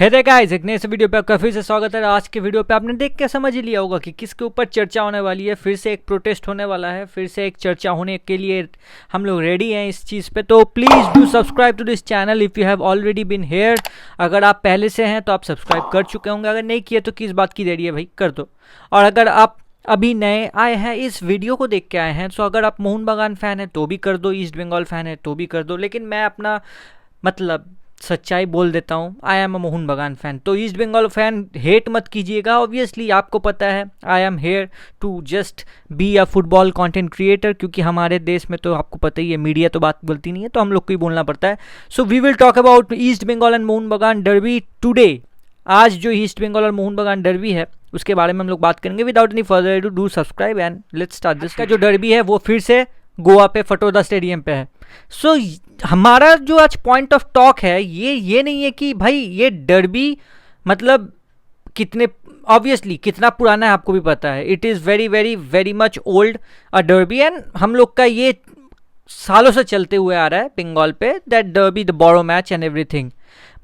Hey guys, एक नए से वीडियो पे आपका फिर से स्वागत है। आज के वीडियो पे आपने देख के समझ ही लिया होगा कि किसके ऊपर चर्चा होने वाली है। फिर से एक प्रोटेस्ट होने वाला है, फिर से एक चर्चा होने के लिए हम लोग रेडी हैं इस चीज़ पे। तो please do subscribe to this channel if you have already been here. अगर आप पहले से हैं तो आप सब्सक्राइब कर चुके होंगे, अगर नहीं किए तो किस बात की देरी है भाई, कर दो। और अगर आप अभी नए आए हैं, इस वीडियो को देख के आए हैं, तो अगर आप मोहन बागान फ़ैन हैं तो भी कर दो, ईस्ट बंगाल फ़ैन है तो भी कर दो। लेकिन मैं अपना मतलब सच्चाई बोल देता हूँ, आई एम अ मोहन बागान फ़ैन। तो ईस्ट बंगाल फ़ैन हेट मत कीजिएगा। ऑब्वियसली आपको पता है I am here to just be a football content creator, क्योंकि हमारे देश में तो आपको पता ही है मीडिया तो बात बोलती नहीं है, तो हम लोग को ही बोलना पड़ता है। So we will talk about East Bengal and Mohun Bagan derby today. आज जो ईस्ट बंगाल और मोहन बागान डर्बी है उसके बारे में हम लोग बात करेंगे। Without any further edu do subscribe and let's start this. का जो डर्बी है वो फिर से गोवा पे फटोदा स्टेडियम पे है। सो हमारा जो आज पॉइंट ऑफ टॉक है ये नहीं है कि भाई ये डर्बी मतलब कितने ऑब्वियसली कितना पुराना है आपको भी पता है। It is very very very much old a derby and हम लोग का ये सालों से चलते हुए आ रहा है बंगाल पे, दैट डर्बी द बोरो match and everything.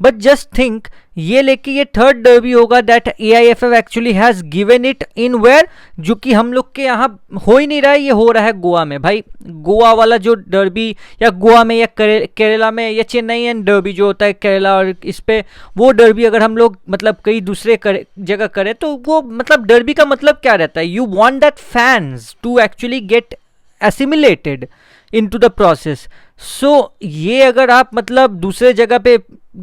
But just think ये लेके ये थर्ड डर्बी होगा that AIFF actually has given it in where, जो कि हम लोग के यहाँ हो ही नहीं रहा है, ये हो रहा है गोवा में। भाई गोवा वाला जो डर्बी या गोवा में या केरला में या चेन्नई एंड डर्बी जो होता है केरला, और इस पे वो डर्बी अगर हम लोग मतलब कई दूसरे जगह करें तो वो मतलब डर्बी का मतलब क्या रहता है, you want that fans to actually get assimilated into the process. So ये अगर आप मतलब दूसरे जगह पे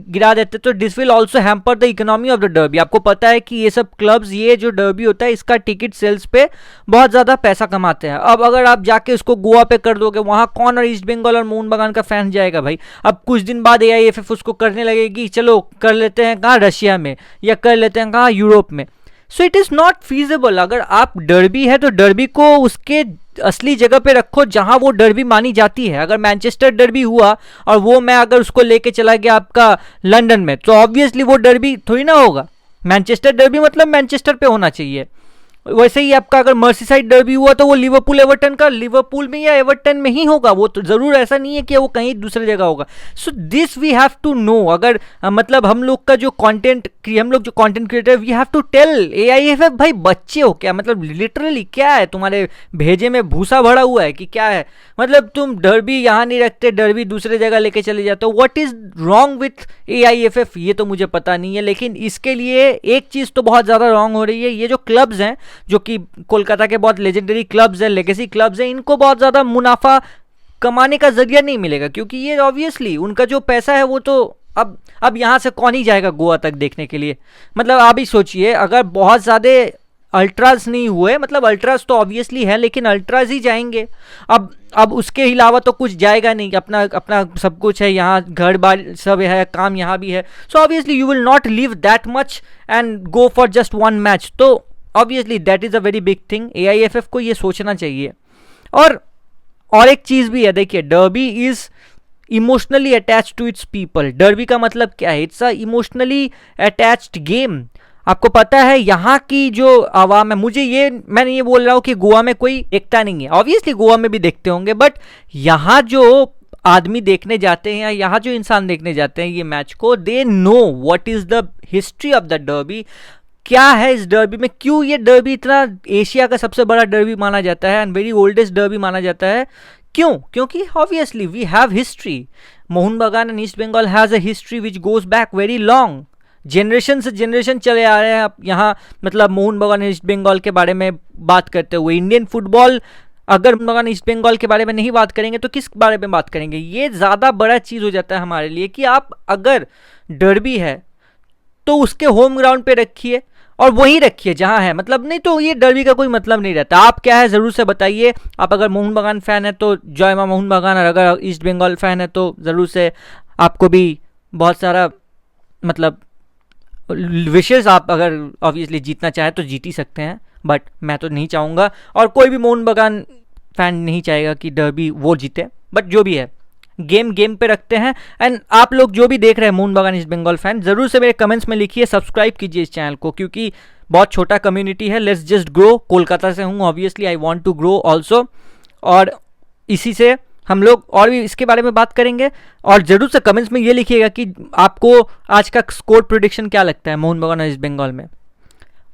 गिरा देते तो this will also hamper the economy of the derby. आपको पता है कि ये सब क्लब्स, ये जो डर्बी होता है इसका टिकट सेल्स पे बहुत ज़्यादा पैसा कमाते हैं। अब अगर आप जाके इसको गोवा पे कर दोगे, वहाँ कौन और ईस्ट बंगाल और मोहन बागान का फैन जाएगा भाई। अब कुछ दिन बाद AIFF उसको करने लगेगी, चलो कर लेते हैं कहाँ, रशिया में, या कर लेते हैं कहाँ, यूरोप में। So it is not feasible. अगर आप डर्बी है तो डर्बी को उसके असली जगह पे रखो जहां वो डर्बी मानी जाती है। अगर मैनचेस्टर डर्बी हुआ और वो मैं अगर उसको लेके चला गया आपका लंदन में, तो ऑब्वियसली वो डर्बी थोड़ी ना होगा। मैनचेस्टर डर्बी मतलब मैनचेस्टर पे होना चाहिए। वैसे ही आपका अगर मर्सीसाइड डर्बी हुआ तो वो लिवरपूल एवर्टन का लिवरपूल में या एवर्टन में ही होगा, वो तो ज़रूर ऐसा नहीं है कि वो कहीं दूसरी जगह होगा। So this we have to know. अगर मतलब हम लोग का जो content creator, we have to tell AIFF भाई बच्चे हो क्या, मतलब लिटरली क्या है तुम्हारे भेजे में भूसा भरा हुआ है कि क्या है, मतलब तुम डर्बी यहाँ नहीं रखते, डर्बी दूसरे जगह लेके चले जाते हो। What is wrong with AIFF ये तो मुझे पता नहीं है, लेकिन इसके लिए एक चीज़ तो बहुत ज़्यादा रॉन्ग हो रही है। ये जो क्लब्स हैं जो कि कोलकाता के बहुत लेजेंडरी क्लब्स हैं, लेगेसी क्लब्स हैं, इनको बहुत ज़्यादा मुनाफा कमाने का जरिया नहीं मिलेगा, क्योंकि ये ऑब्वियसली उनका जो पैसा है वो तो अब यहाँ से कौन ही जाएगा गोवा तक देखने के लिए। मतलब आप ही सोचिए, अगर बहुत ज़्यादा अल्ट्रास नहीं हुए, मतलब अल्ट्रास तो ऑब्वियसली है लेकिन अल्ट्रास ही जाएंगे। अब उसके अलावा तो कुछ जाएगा नहीं, अपना अपना सब कुछ है यहाँ, घर बार सब है, काम यहाँ भी है। So obviously you will not leave that much and go for just one match. तो obviously that is a very big thing. AIFF को ये सोचना चाहिए। और एक चीज़ भी है, देखिए derby is emotionally attached to its people. Derby का मतलब क्या है, it's a emotionally attached game. आपको पता है यहाँ की जो आवाम है, मैं ये बोल रहा हूँ कि गोवा में कोई देखता नहीं है, ऑब्वियसली गोवा में भी देखते होंगे, बट यहाँ जो आदमी देखने जाते हैं या यहाँ जो इंसान देखने जाते हैं ये मैच को, they know what is the history of the derby, क्या है इस डर्बी में, क्यों ये डर्बी इतना एशिया का सबसे बड़ा डर्बी माना जाता है एंड वेरी ओल्डेस्ट डर्बी माना जाता है। क्यों? क्योंकि obviously we have history. Mohun Bagan and East Bengal has a history which goes back very long. Generation से जनरेशन चले आ रहे हैं आप यहाँ, मतलब मोहन बागान ईस्ट बंगाल के बारे में बात करते हुए। इंडियन फुटबॉल अगर मोहन बागान ईस्ट बंगाल के बारे में नहीं बात करेंगे तो किस बारे में बात करेंगे। ये ज़्यादा बड़ा चीज़ हो जाता है हमारे लिए कि आप अगर डर्बी है तो उसके होम ग्राउंड पे रखिए और वहीं रखिए जहां है, मतलब नहीं तो ये डर्बी का कोई मतलब नहीं रहता। आप क्या है ज़रूर से बताइए। आप अगर मोहन बागान फ़ैन है तो जय मां मोहन बागान, और अगर ईस्ट बंगाल फ़ैन है तो ज़रूर से आपको भी बहुत सारा मतलब विशेष, आप अगर ऑब्वियसली जीतना चाहे तो जीत ही सकते हैं, बट मैं तो नहीं चाहूँगा और कोई भी मोहन बागान फ़ैन नहीं चाहेगा कि डर्बी वो जीते। बट जो भी है गेम पे रखते हैं। एंड आप लोग जो भी देख रहे हैं मोहन बागान ईस्ट बंगाल फैन, ज़रूर से मेरे कमेंट्स में लिखिए, सब्सक्राइब कीजिए इस चैनल को, क्योंकि बहुत छोटा कम्युनिटी है। Let's just grow. कोलकाता से हूँ, obviously I want to grow also, और इसी से हम लोग और भी इसके बारे में बात करेंगे। और जरूर से कमेंट्स में ये लिखिएगा कि आपको आज का स्कोर प्रेडिक्शन क्या लगता है मोहन बगान और ईस्ट बंगाल में।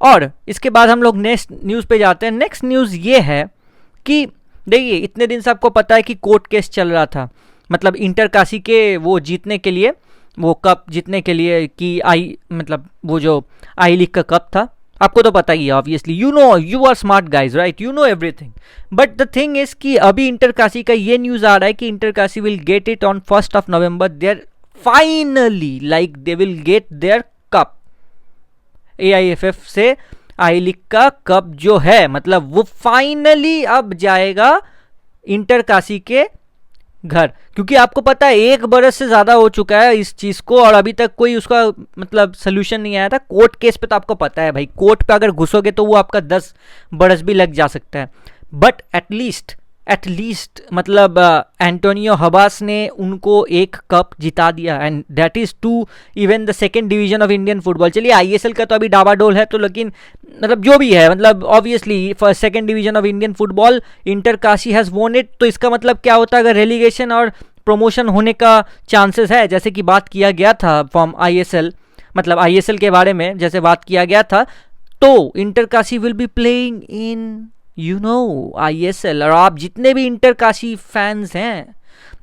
और इसके बाद हम लोग नेक्स्ट न्यूज़ पे जाते हैं। नेक्स्ट न्यूज़ ये है कि देखिए, इतने दिन से आपको पता है कि कोर्ट केस चल रहा था, मतलब इंटर काशी के वो जीतने के लिए, वो कप जीतने के लिए कि मतलब वो जो आई लीग का कप था, आपको तो पता ही है obviously, you are smart guys right, you know everything. But the thing is कि अभी इंटर काशी का ये न्यूज़ आ रहा है कि Inter Kashi will get it on 1st of November, there finally like they will get their cup. AIFF से आई league का cup जो है, मतलब वो फाइनली अब जाएगा इंटर काशी के घर। क्योंकि आपको पता है 1 बरस से ज़्यादा हो चुका है इस चीज़ को और अभी तक कोई उसका मतलब सोल्यूशन नहीं आया था। कोर्ट केस पे तो आपको पता है भाई, कोर्ट पे अगर घुसोगे तो वो आपका 10 बरस भी लग जा सकता है। बट एटलीस्ट मतलब एंटोनियो हबास ने उनको एक कप जिता दिया, and that is to even the second division of Indian football. चलिए ISL का तो अभी डावाडोल है, तो लेकिन मतलब जो भी है, मतलब obviously first second division of Indian football inter Kashi has वोन इट। तो इसका मतलब क्या होता है, अगर रेलीगेशन और प्रमोशन होने का चांसेस है, जैसे कि बात किया गया था फ्रॉम ISL, मतलब ISL के बारे में जैसे बात किया गया था, तो inter Kashi will be playing in ISL। और आप जितने भी इंटर काशी फैंस हैं,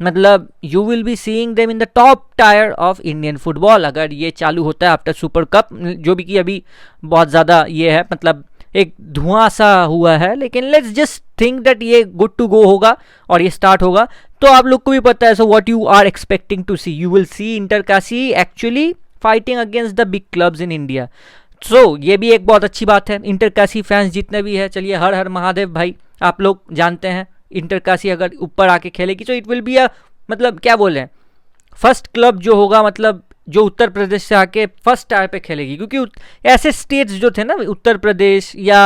मतलब you will be seeing them in the top tier of Indian football, अगर ये चालू होता है आफ्टर सुपर कप, जो भी कि अभी बहुत ज़्यादा ये है, मतलब एक धुआं सा हुआ है, लेकिन लेट्स जस्ट थिंक दैट ये गुड टू गो होगा और ये स्टार्ट होगा। तो आप लोग को भी पता है, so what you are expecting to see, you will see Inter Kashi actually fighting against the big clubs in India. सो ये भी एक बहुत अच्छी बात है। इंटर काशी फैंस जितने भी है, चलिए हर हर महादेव भाई। आप लोग जानते हैं इंटर काशी अगर ऊपर आके खेलेगी तो इट विल बी अ, मतलब क्या बोले, फर्स्ट क्लब जो होगा, मतलब जो उत्तर प्रदेश से आके फर्स्ट टायर पे खेलेगी। क्योंकि ऐसे स्टेट्स जो थे ना, उत्तर प्रदेश या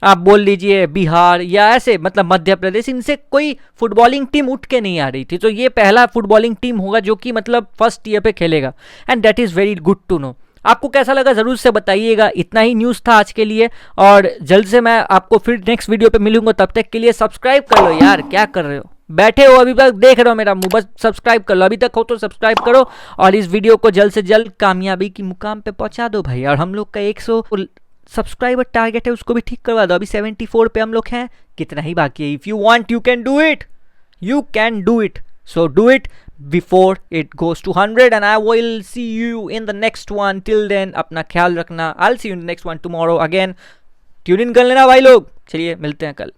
आप बोल लीजिए बिहार या ऐसे मतलब मध्य प्रदेश, इनसे कोई फुटबॉलिंग टीम उठ के नहीं आ रही थी। तो ये पहला फुटबॉलिंग टीम होगा जो कि मतलब फर्स्ट ईयर पे खेलेगा, and that is very good to know. आपको कैसा लगा ज़रूर से बताइएगा। इतना ही न्यूज़ था आज के लिए, और जल्द से मैं आपको फिर नेक्स्ट वीडियो पे मिलूंगा। तब तक के लिए सब्सक्राइब कर लो यार, क्या कर रहे हो, बैठे हो अभी तक देख रहे हो मेरा मुंह, बस सब्सक्राइब कर लो। अभी तक हो तो सब्सक्राइब करो और इस वीडियो को जल्द से जल्द कामयाबी की मुकाम पे पहुंचा दो भाई। और हम लोग का 100 सब्सक्राइबर टारगेट है, उसको भी ठीक करवा दो। अभी 74 पे हम लोग हैं, कितना ही बाकी है। If you want you can do it, you can do it, so do it before it goes to 100, and I will see you in the next one. Till then अपना ख्याल रखना। I'll see you in the next one tomorrow again. Tune in कर लेना भाई लोग। चलिए मिलते हैं कल।